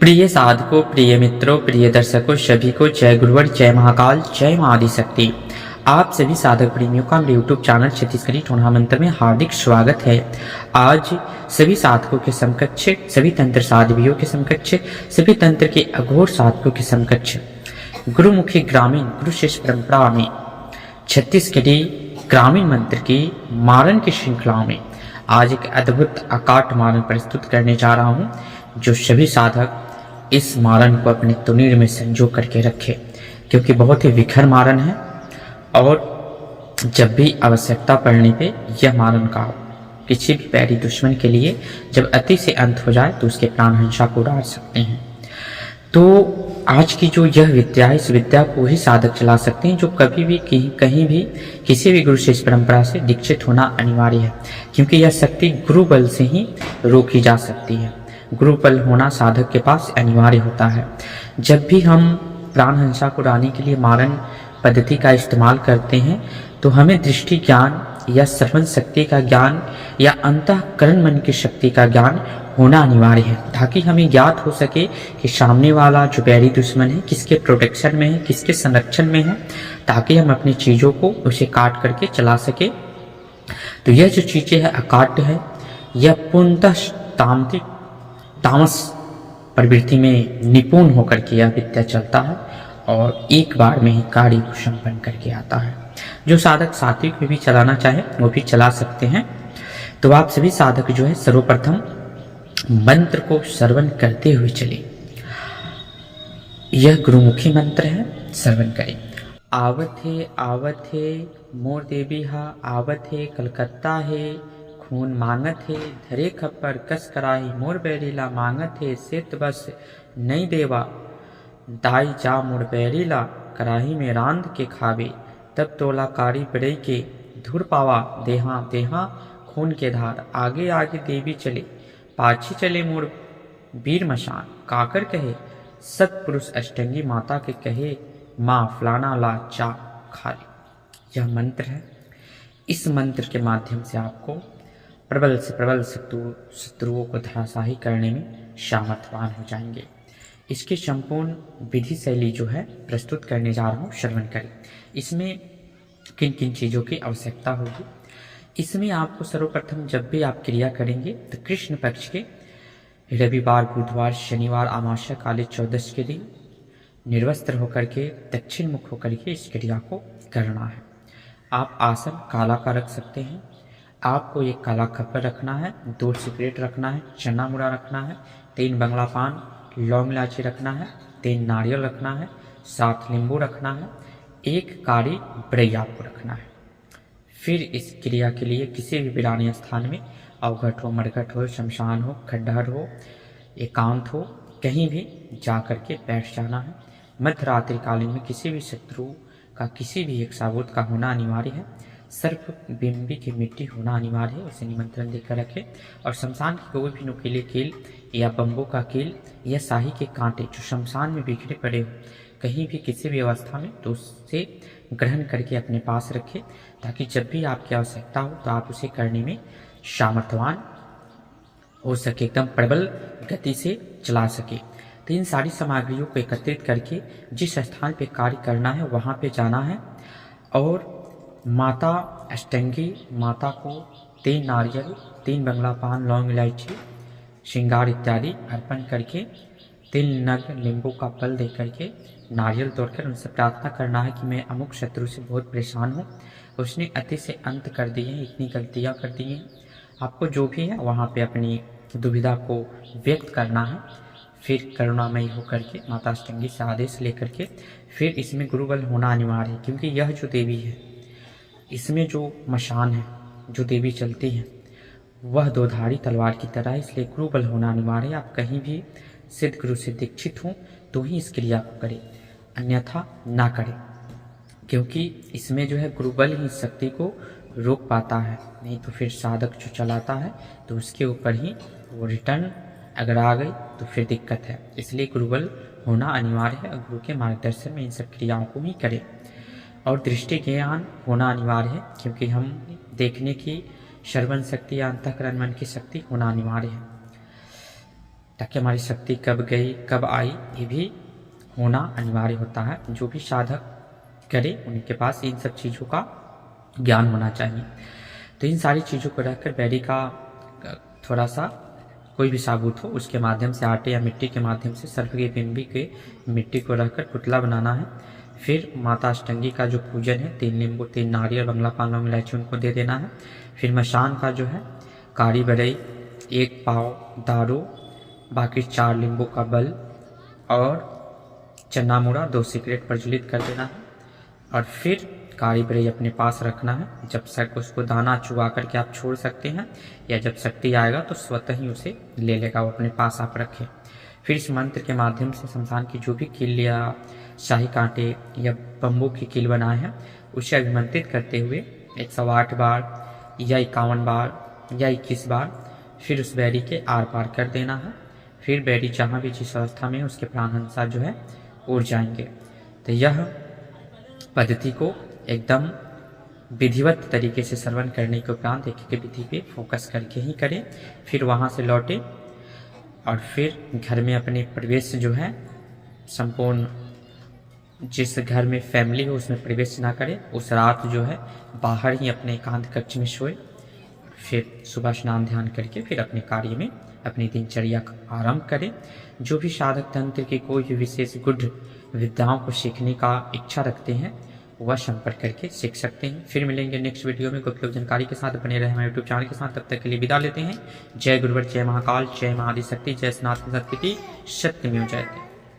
प्रिय साधकों, प्रिय मित्रों, प्रिय दर्शकों, सभी को जय गुरुवर, जय महाकाल, जय मां आदिशक्ति। आप सभी साधक प्रेमियों का मेरे यूट्यूब चैनल छत्तीसगढ़ी टोना मंत्र में हार्दिक स्वागत है। आज सभी साधकों के समकक्ष, सभी तंत्र साधवियों के समकक्ष, सभी तंत्र के अघोर साधकों के समकक्ष गुरुमुखी ग्रामीण गुरु शिष्य परंपरा में छत्तीसगढ़ी ग्रामीण मंत्र की मारन की श्रृंखला में आज एक अद्भुत अकाट मारन प्रस्तुत करने जा रहा हूं, जो सभी साधक इस मारन को अपने तुनीर में संजो करके रखे, क्योंकि बहुत ही विखर मारन है और जब भी आवश्यकता पड़ने पे यह मारन का किसी भी पैरी दुश्मन के लिए जब अति से अंत हो जाए तो उसके प्राण हंसा को उड़ा सकते हैं। तो आज की जो यह विद्या है, इस विद्या को वही साधक चला सकते हैं जो कभी भी कहीं भी किसी भी गुरु शिष्य परंपरा से दीक्षित होना अनिवार्य है, क्योंकि यह शक्ति गुरु बल से ही रोकी जा सकती है। गुरु बल होना साधक के पास अनिवार्य होता है। जब भी हम प्राण हंसा को उड़ाने के लिए मारन पद्धति का इस्तेमाल करते हैं तो हमें दृष्टि ज्ञान या श्रवण शक्ति का ज्ञान या अंतःकरण मन की शक्ति का ज्ञान होना अनिवार्य है, ताकि हमें ज्ञात हो सके कि सामने वाला जो बैरी दुश्मन है किसके प्रोटेक्शन में है, किसके संरक्षण में है, ताकि हम अपनी चीज़ों को उसे काट करके चला सके। तो यह जो चीज़ें है अकाट्य है, यह पूर्णतः तामस प्रवृत्ति में निपुण होकर के यह विद्या चलता है और एक बार में ही कार्य को संपन्न करके आता है। जो साधक सात्विक में भी चलाना चाहे वो भी चला सकते हैं। तो आप सभी साधक जो है सर्वप्रथम मंत्र को श्रवण करते हुए चले। यह गुरुमुखी मंत्र है, श्रवण करें। आवत है मोर देवी हा, आवत है कलकत्ता है, खून मांगत है धरे खप्पर कस कराही, मोर बैरीला मांगत है सित बस नहीं देवा, दाई जा मोर बैरीला कराही में रांध के खावे, तब तोला कारी बड़ई के धुर पावा, देहा देहा खून के धार, आगे आगे देवी चले पाछी चले मोर वीर मशान, काकर कहे सतपुरुष अष्टंगी माता के कहे, माँ फलाना ला चा खाली। यह मंत्र है। इस मंत्र के माध्यम से आपको प्रबल से प्रबल शत्रुओं को धराशाही करने में सामर्थ्यवान हो जाएंगे। इसकी संपूर्ण विधि शैली जो है प्रस्तुत करने जा रहा हूँ, श्रवण करें। इसमें किन किन चीज़ों की आवश्यकता होगी। इसमें आपको सर्वप्रथम जब भी आप क्रिया करेंगे तो कृष्ण पक्ष के रविवार, बुधवार, शनिवार, अमावस्या, काली चौदस के दिन निर्वस्त्र होकर के दक्षिण मुख होकर के इस क्रिया को करना है। आप आसन काला का रख सकते हैं। आपको एक काला खप्पर रखना है, 2 सिगरेट रखना है, चना मुड़ा रखना है, 3 बंगला पान, लौंग इलायची रखना है, 3 नारियल रखना है, 7 नींबू रखना है, 1 कारी बड़ई आपको रखना है। फिर इस क्रिया के लिए किसी भी वीरानी स्थान में, अवघट हो, मरघट हो, शमशान हो, खंडहर हो, एकांत हो, कहीं भी जा कर के बैठ जाना है। मध्य रात्रि कालीन में किसी भी शत्रु का किसी भी एक साबूत का होना अनिवार्य है। सर्प बिंबी की मिट्टी होना अनिवार्य है, उसे निमंत्रण देकर रखें। और शमशान की कोई भी नुकीले कील या बम्बू का कील या शाही के कांटे जो शमशान में बिखरे पड़े हो कहीं भी किसी भी अवस्था में, तो उससे ग्रहण करके अपने पास रखें, ताकि जब भी आपकी आवश्यकता हो तो आप उसे करने में सामर्थ्यवान हो सके, एकदम प्रबल गति से चला सके। तो इन सारी सामग्रियों को एकत्रित करके जिस स्थान पे कार्य करना है वहाँ पे जाना है और माता अष्टंगी माता को 3 नारियल, 3 बंगला पान, लौंग इलायची, श्रृंगार इत्यादि अर्पण करके 3 नग नींबू का फल दे करके नारियल तोड़कर उनसे प्रार्थना करना है कि मैं अमुक शत्रु से बहुत परेशान हूँ, उसने अति से अंत कर दिए हैं, इतनी गलतियाँ कर दी हैं। आपको जो भी है वहाँ पे अपनी दुविधा को व्यक्त करना है। फिर करुणामयी होकर के माता अष्टंगी से आदेश लेकर के फिर इसमें गुरुबल होना अनिवार्य है, क्योंकि यह जो देवी है इसमें जो मशान है, जो देवी चलती है वह 2 धारी तलवार की तरह है, इसलिए गुरुबल होना अनिवार्य है। आप कहीं भी सिद्ध गुरु से दीक्षित हों तो ही इस क्रिया को करें, अन्यथा ना करें, क्योंकि इसमें जो है गुरुबल ही शक्ति को रोक पाता है। नहीं तो फिर साधक जो चलाता है तो उसके ऊपर ही वो रिटर्न अगर आ गई तो फिर दिक्कत है। इसलिए गुरुबल होना अनिवार्य है। गुरु के मार्गदर्शन में इन सब क्रियाओं को ही करें और दृष्टि ज्ञान होना अनिवार्य है, क्योंकि हम देखने की श्रवण शक्ति या अंतःकरण मन की शक्ति होना अनिवार्य है। ताकि हमारी शक्ति कब गई कब आई ये भी होना अनिवार्य होता है। जो भी साधक करे उनके पास इन सब चीज़ों का ज्ञान होना चाहिए। तो इन सारी चीज़ों को रखकर बैरी का थोड़ा सा कोई भी साबुत हो उसके माध्यम से आटे या मिट्टी के माध्यम से सर्प के बिंबी के मिट्टी को रखकर पुतला बनाना है। फिर माता अष्टंगी का जो पूजन है 3 नींबू 3 नारियल बंगला पान लौंग इलायची उनको दे देना है। फिर मशान का जो है कारी बरई 1 पाव दारू बाकी 4 नींबू का बल और चन्ना मुड़ा 2 सिगरेट प्रज्वलित कर देना है। और फिर कारी बरई अपने पास रखना है। जब तक उसको दाना चुवा करके आप छोड़ सकते हैं या जब शक्ति आएगा तो स्वतः ही उसे ले लेगा, वो अपने पास आप रखें। फिर इस मंत्र के माध्यम से शमशान की जो भी कील या शाही कांटे या बम्बू की कील बनाए हैं उसे अभिमंत्रित करते हुए 108 बार या 51 बार या 21 बार फिर उस बैरी के आर पार कर देना है। फिर बैरी जहाँ भी जिस अवस्था में उसके प्राणहंसा जो है उड़ जाएंगे। तो यह पद्धति को एकदम विधिवत तरीके से श्रवण करने के उपरांत एक विधि पे फोकस करके ही करें। फिर वहाँ से लौटे और फिर घर में अपने प्रवेश जो है संपूर्ण जिस घर में फैमिली हो उसमें प्रवेश ना करें। उस रात जो है बाहर ही अपने एकांत कक्ष में सोए। फिर सुबह स्नान ध्यान करके फिर अपने कार्य में अपनी दिनचर्या का आरंभ करें। जो भी साधक तंत्र की कोई भी विशेष गुढ़ विद्याओं को सीखने का इच्छा रखते हैं वह संपर्क करके सीख सकते हैं। फिर मिलेंगे नेक्स्ट वीडियो में गुप्त जानकारी के साथ। बने रहे हमारे यूट्यूब चैनल के साथ। तब तक के लिए विदा लेते हैं। जय गुरुवर, जय महाकाल, जय महाआदिशक्ति, जय सनातन सत्य की सत्यमेव जयते।